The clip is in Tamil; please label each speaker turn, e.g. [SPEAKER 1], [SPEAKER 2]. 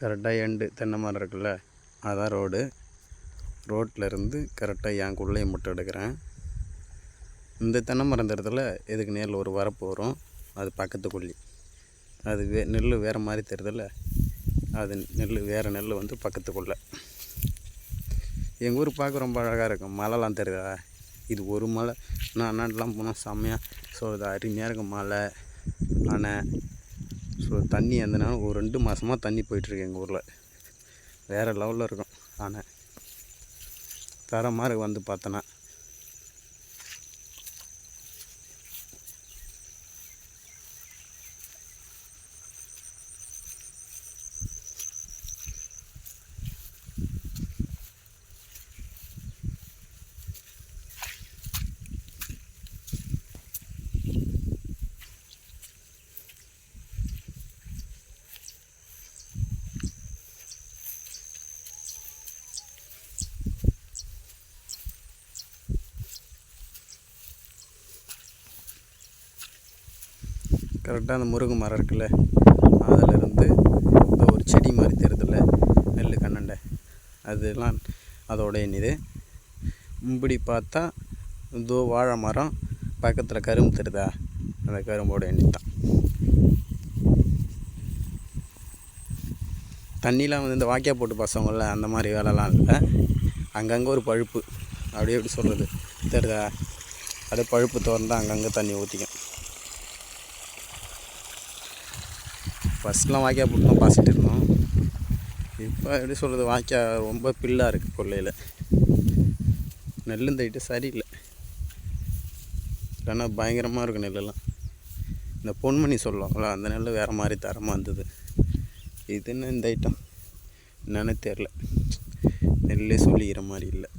[SPEAKER 1] கரெக்டாக எண்டு தென்னை மரம் இருக்குல்ல, அதான் ரோட்டில் இருந்து கரெக்டாக என் குள்ளையை மட்டும் எடுக்கிறேன். இந்த தென்னை மரம் இடத்துல இதுக்கு நேரில் ஒரு வரப்பு வரும், அது பக்கத்து கொல்லி. அது நெல் வேறு மாதிரி தெரியுதில்ல, அது வேறு நெல் வந்து பக்கத்து கொல்லை. எங்கள் ஊர் பார்க்க ரொம்ப அழகாக இருக்கும். மலைலாம் தெரியுதா, இது ஒரு மலை. நான் அண்ணாட்டெலாம் போனால் செம்மையாக. ஸோ இது அருமையாக இருக்கும் மலை. ஆனால் ஸோ தண்ணி அந்த நேரம் ஒரு 2 மாதமாக தண்ணி போயிட்டுருக்கு எங்கள் ஊரில். வேறு லெவலில் இருக்கும். ஆனால் தரமாக இருக்கு வந்து பார்த்தோன்னா. கரெக்டாக அந்த முருங்கை மரம் இருக்குல்ல, அதிலிருந்து இந்த ஒரு செடி மாதிரி தெரியுதுல்ல, நெல் கண்ணண்டை, அதெல்லாம் அதோட எண்ணிது. இப்படி பார்த்தா இதோ வாழை மரம் பக்கத்தில் கரும்பு தெரியுதா, அந்த கரும்போட எண்ணி தான். தண்ணிலாம் வந்து இந்த வாக்கியா போட்டு பசங்கள்ல அந்த மாதிரி வேலைலாம் இல்லை. அங்கங்கே ஒரு பழுப்பு, அப்படியே எப்படி சொல்கிறது தெரியுதா, அப்படியே பழுப்பு திறந்தால் அங்கங்கே தண்ணி ஊற்றிக்கும். ஃபஸ்ட்லாம் வாய்க்கால் போட்டு தான் பாசிட்டு இருந்தோம். இப்போ எப்படி சொல்கிறது, வாய்க்கால் ரொம்ப பில்லாக இருக்குது கொல்லையில். நெல்லும் தைட்டு சரியில்லை, இல்லைன்னா பயங்கரமாக இருக்கும் நெல்லெல்லாம். இந்த பொன்மணி சொல்லுவாங்களா, அந்த நெல் வேறு மாதிரி தரமாக இருந்தது. இதுன்னு இந்த ஐட்டம் என்னன்னு தெரில, நெல்லே சொல்லிக்கிற மாதிரி இல்லை.